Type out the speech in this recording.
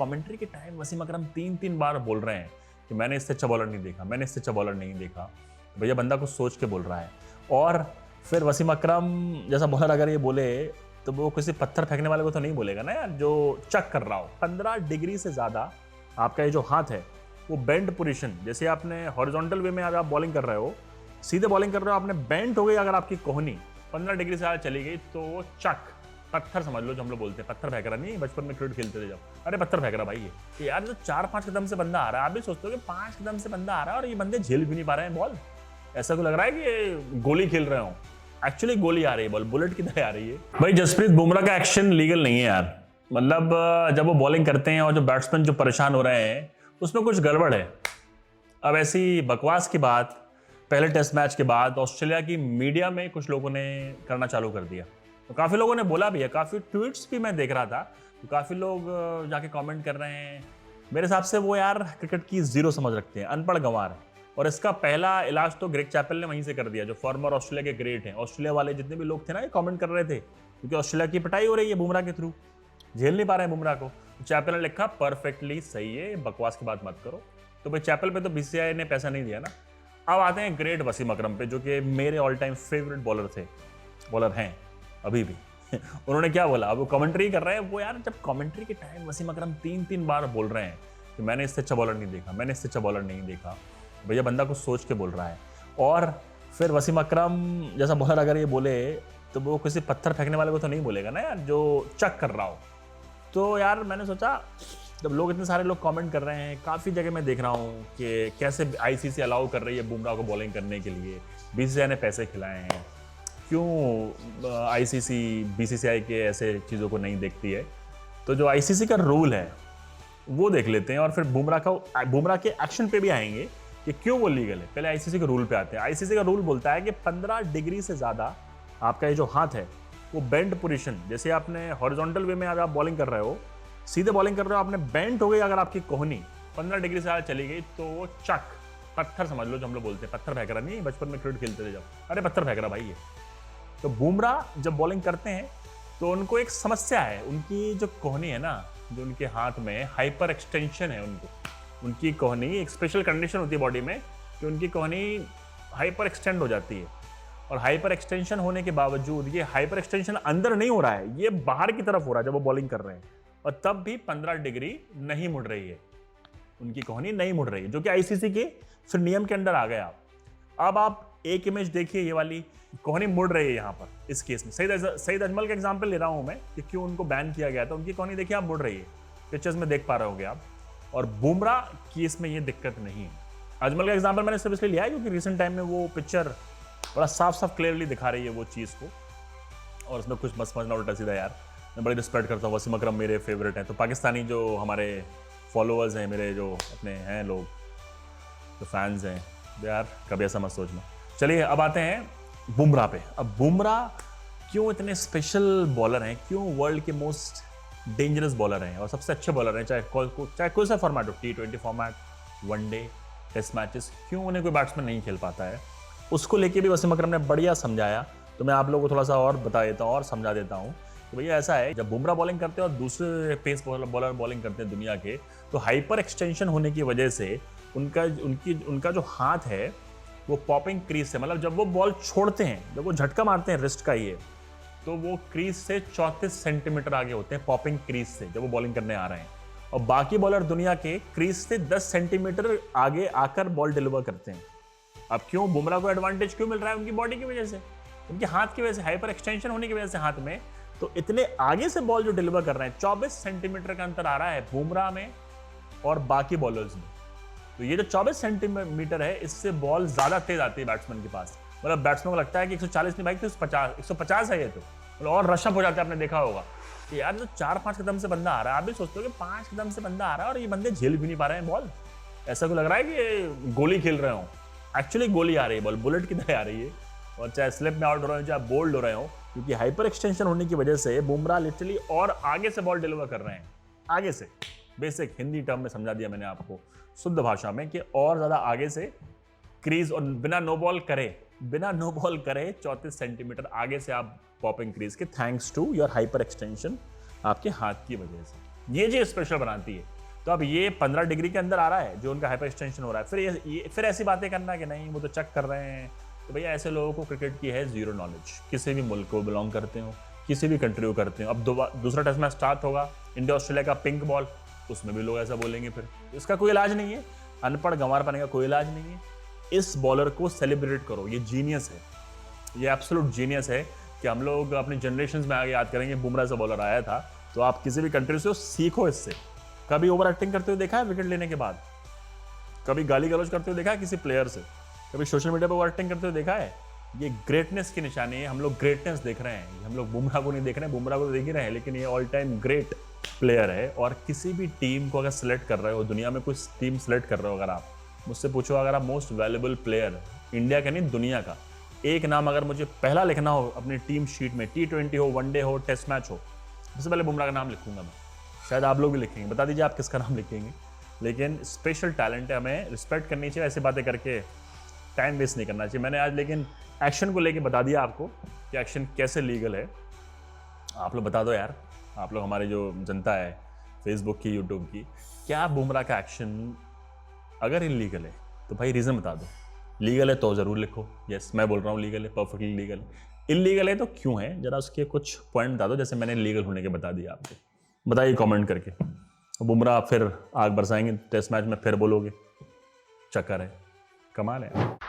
Commentary के time Wasim अकरम 3-3 बार बोल रहे हैं कि मैंने इससे अच्छा बॉलर नहीं देखा, मैंने इससे अच्छा बॉलर नहीं देखा। तो भैया बंदा कुछ सोच के बोल रहा है। और फिर वसीम अकरम जैसा बॉलर अगर ये बोले तो वो किसी पत्थर फेंकने वाले को तो नहीं बोलेगा ना यार, जो चक कर रहा हो। 15 डिग्री से ज़्यादा आपका ये जो हाथ है वो बेंड पोजीशन, जैसे आपने हॉरिजॉन्टल वे में अगर आप बॉलिंग कर रहे हो, सीधे बॉलिंग कर रहे हो, आपने बेंट हो गई अगर आपकी कोहनी 15 डिग्री से ज़्यादा चली गई तो वो चक, पत्थर समझ लो, जो हम लोग बोलते हैं पत्थर फेंक रहा। नहीं, बचपन में क्रिकेट खेलते थे जब, अरे पत्थर फेंक रहा भाई ये। तो यार जो 4-5 कदम से बंदा आ रहा है, आप भी सोचते हो कि 5 कदम से बंदा आ रहा है और ये बंदे झेल भी नहीं पा रहे हैं बॉल। ऐसा तो लग रहा है कि ये गोली खेल रहे हो। एक्चुअली गोली आ रही है, बॉल बुलेट की तरह आ रही है। भाई जसप्रीत बुमराह का एक्शन लीगल नहीं है यार। मतलब जब वो बॉलिंग करते हैं और जो बैट्समैन जो परेशान हो रहे हैं उसमें कुछ गड़बड़ है। अब ऐसी बकवास की बात पहले टेस्ट मैच के बाद ऑस्ट्रेलिया की मीडिया में कुछ लोगों ने करना चालू कर दिया। तो काफ़ी लोगों ने बोला भी है, काफ़ी ट्वीट्स भी मैं देख रहा था, तो काफ़ी लोग जाके कमेंट कर रहे हैं। मेरे हिसाब से वो यार क्रिकेट की जीरो समझ रखते हैं, अनपढ़ गंवार। और इसका पहला इलाज तो ग्रेग चैपल ने वहीं से कर दिया, जो फॉर्मर ऑस्ट्रेलिया के ग्रेट हैं। ऑस्ट्रेलिया वाले जितने भी लोग थे ना, ये कमेंट कर रहे थे क्योंकि ऑस्ट्रेलिया की पिटाई हो रही है बुमराह के थ्रू, झेल नहीं पा रहे हैं बुमराह को। चैपल ने लिखा परफेक्टली सही है, बकवास की बात मत करो। तो भाई चैपल पे तो बीसीसीआई ने पैसा नहीं दिया ना। अब आते हैं ग्रेट वसीम अकरम पे, जो कि मेरे ऑल टाइम फेवरेट बॉलर हैं अभी भी। उन्होंने क्या बोला, अब वो कमेंट्री कर रहे हैं। वो यार जब कमेंट्री के टाइम वसीम अकरम 3-3 बार बोल रहे हैं कि मैंने इससे अच्छा बॉलर नहीं देखा, मैंने इससे अच्छा बॉलर नहीं देखा। भैया बंदा कुछ सोच के बोल रहा है। और फिर वसीम अकरम जैसा बॉलर अगर ये बोले तो वो किसी पत्थर फेंकने वाले को तो नहीं बोलेगा ना यार, जो चक कर रहा हो। तो यार मैंने सोचा, जब लोग इतने सारे लोग कमेंट कर रहे हैं, काफ़ी जगह मैं देख रहा हूँ कि कैसे आईसीसी अलाउ कर रही है बुमराह को बॉलिंग करने के लिए, बीसीसीआई ने पैसे खिलाए हैं, क्यों आईसीसी बीसीसीआई के ऐसे चीज़ों को नहीं देखती है। तो जो आईसीसी का रूल है वो देख लेते हैं और फिर बुमराह के एक्शन पे भी आएंगे कि क्यों वो लीगल है। पहले आईसीसी के रूल पे आते हैं। आईसीसी का रूल बोलता है कि 15 डिग्री से ज़्यादा आपका ये जो हाथ है वो बेंड पोजीशन, जैसे आपने हॉरिजॉन्टल वे में अगर आप बॉलिंग कर रहे हो, सीधे बॉलिंग कर रहे हो, आपने बेंट हो गई अगर आपकी कोहनी 15 डिग्री से ज़्यादा चली गई तो वो चक, पत्थर समझ लो, जो हम लोग बोलते हैं पत्थर फेंक रहा। नहीं, बचपन में क्रिकेट खेलते थे जब, अरे पत्थर फेंक रहा भाई ये। तो बुमराह जब बॉलिंग करते हैं तो उनको एक समस्या है, उनकी जो कोहनी है ना, जो उनके हाथ में हाइपर एक्सटेंशन है, उनकी कोहनी एक स्पेशल कंडीशन होती है बॉडी में कि उनकी कोहनी हाइपर एक्सटेंड हो जाती है। और हाइपर एक्सटेंशन होने के बावजूद ये हाइपर एक्सटेंशन अंदर नहीं हो रहा है, ये बाहर की तरफ हो रहा है जब वो बॉलिंग कर रहे हैं, और तब भी 15 डिग्री नहीं मुड़ रही है, उनकी कोहनी नहीं मुड़ रही है, जो कि आईसीसी के फिर नियम के अंदर आ गया। अब आप एक इमेज देखिए, ये वाली कोहनी मुड़ रही है यहाँ पर इस केस में। सईद अजमल का एग्जांपल ले रहा हूँ मैं कि क्यों उनको बैन किया गया था। उनकी कोहनी देखिए आप मुड़ रही है, पिक्चर्स में देख पा रहे होगे आप। और बुमराह की इसमें ये दिक्कत नहीं है। अजमल का एग्जांपल मैंने सिर्फ इसलिए लिया है क्योंकि रिसेंट टाइम में वो पिक्चर बड़ा साफ क्लियरली दिखा रही है वो चीज़ को, और उसमें कुछ मत समझना उल्टा सीधा यार। मैं बड़ी रिस्पेक्ट करता हूँ, वसीम अकरम मेरे फेवरेट हैं। तो पाकिस्तानी जो हमारे फॉलोअर्स हैं, मेरे जो अपने हैं लोग, जो फैंस हैं, यार कभी ऐसा मत सोचना। चलिए अब आते हैं बुमराह पे। अब बुमराह क्यों इतने स्पेशल बॉलर हैं, क्यों वर्ल्ड के मोस्ट डेंजरस बॉलर हैं और सबसे अच्छे बॉलर हैं, चाहे कोई सा फॉर्मेट हो, T20 format, one day, test matches, क्यों उन्हें कोई बैट्समैन नहीं खेल पाता है, उसको लेके भी वसीम अकरम ने बढ़िया समझाया। तो मैं आप लोगों को थोड़ा सा और बता देता हूँ और समझा देता हूँ कि भैया ऐसा है, जब बुमराह बॉलिंग करते हैं और दूसरे पेस बॉलर बॉलिंग करते हैं दुनिया के, तो हाइपर एक्सटेंशन होने की वजह से उनका जो हाथ है वो पॉपिंग क्रीज से, मतलब जब वो बॉल छोड़ते हैं, जब वो झटका मारते हैं रिस्ट का ये, तो वो क्रीज से 34 सेंटीमीटर आगे होते हैं, पॉपिंग क्रीज से जब वो बॉलिंग करने आ रहे हैं। और बाकी बॉलर दुनिया के क्रीज से 10 सेंटीमीटर आगे आकर बॉल डिलीवर करते हैं। अब क्यों बुमराह को एडवांटेज क्यों मिल रहा है? उनकी बॉडी की वजह से, उनके हाथ की वजह से, हाइपर एक्सटेंशन होने की वजह से हाथ में, तो इतने आगे से बॉल जो डिलीवर कर रहे हैं, 24 सेंटीमीटर का अंतर आ रहा है बुमराह में और बाकी बॉलर्स में। तो ये जो 24 सेंटीमीटर है, इससे बॉल ज्यादा तेज आती है बैट्समैन के पास। मतलब बैट्समैन को लगता है कि 140 नहीं भाई, तो 150 है ये, तो मतलब और रशअप हो जाता है। आपने देखा होगा कि यार जो 4-5 कदम से बंदा आ रहा है, आप भी सोचते हो कि 5 कदम से बंदा आ रहा है और ये बंदे झेल भी नहीं पा रहे हैं बॉल। ऐसा को लग रहा है कि ये गोली खेल रहे हो। एक्चुअली गोली आ रही है, बॉल बुलेट की तरह आ रही है। और चाहे स्लिप में आउट हो रहे हो, चाहे बोल्ड हो रहे हो, क्योंकि हाइपर एक्सटेंशन होने की वजह से बुमराह लिटरली और आगे से बॉल डिलीवर कर रहे हैं। आगे से, बेसिक हिंदी टर्म में समझा दिया मैंने आपको शुद्ध भाषा में, कि और ज्यादा आगे से क्रीज, और बिना नो बॉल करे 34 सेंटीमीटर आगे से आप पॉपिंग क्रीज के, thanks to your hyperextension, आपके हाथ की वजह से। ये चीज़ स्पेशल बनाती है। तो अब ये 15 डिग्री के अंदर आ रहा है जो उनका हाइपर एक्सटेंशन हो रहा है, फिर ऐसी बातें करना कि नहीं वो तो चेक कर रहे हैं। तो भैया ऐसे लोगों को क्रिकेट की है जीरो नॉलेज, किसी भी मुल्क को बिलोंग करते हो, किसी भी कंट्री को करते हो। अब दूसरा टेस्ट मैच स्टार्ट होगा इंडिया ऑस्ट्रेलिया का, पिंक बॉल, उसमें भी लोग ऐसा बोलेंगे। फिर इसका कोई इलाज नहीं है, अनपढ़ गंवार पाने का कोई इलाज नहीं है। इस बॉलर को सेलिब्रेट करो, ये जीनियस है, ये एब्सोल्यूट जीनियस है कि हम लोग अपने जनरेशन में आगे याद करेंगे बुमराह से बॉलर आया था। तो आप किसी भी कंट्री से हो, सीखो इससे। कभी ओवर एक्टिंग करते हुए देखा है विकेट लेने के बाद? कभी गाली गलौज करते हुए देखा है किसी प्लेयर से? कभी सोशल मीडिया पर ओवर एक्टिंग करते हुए देखा है? ये ग्रेटनेस की निशानी है। हम लोग ग्रेटनेस देख रहे हैं, हम लोग बुमराह को नहीं देख रहे हैं, बुमराह को तो देख ही रहे हैं, लेकिन ये ऑल टाइम ग्रेट प्लेयर है। और किसी भी टीम को अगर सेलेक्ट कर रहे हो, दुनिया में कोई टीम सेलेक्ट कर रहे हो, अगर आप मुझसे पूछो अगर आप मोस्ट वैल्यूएबल प्लेयर इंडिया का नहीं दुनिया का, एक नाम अगर मुझे पहला लिखना हो अपनी टीम शीट में, T20 हो, वनडे हो, टेस्ट मैच हो, सबसे पहले बुमराह का नाम लिखूंगा मैं। शायद आप लोग भी लिखेंगे, बता दीजिए आप किसका नाम लिखेंगे। लेकिन स्पेशल टैलेंट है, हमें रिस्पेक्ट करनी चाहिए, ऐसी बातें करके टाइम वेस्ट नहीं करना चाहिए। मैंने आज लेकिन एक्शन को लेके बता दिया आपको कि एक्शन कैसे लीगल है। आप लोग बता दो यार, आप लोग हमारी जो जनता है फेसबुक की, यूट्यूब की, क्या बुमराह का एक्शन अगर इलीगल है तो भाई रीज़न बता दो। लीगल है तो ज़रूर लिखो, यस मैं बोल रहा हूँ लीगल है, परफेक्टली लीगल है। इलीगल है तो क्यों है, जरा उसके कुछ पॉइंट बता दो, जैसे मैंने लीगल होने के बता दिया आपको। बताइए कमेंट करके। बुमराह फिर आग बरसाएंगे टेस्ट मैच में, फिर बोलोगे चक्कर है, कमाल है।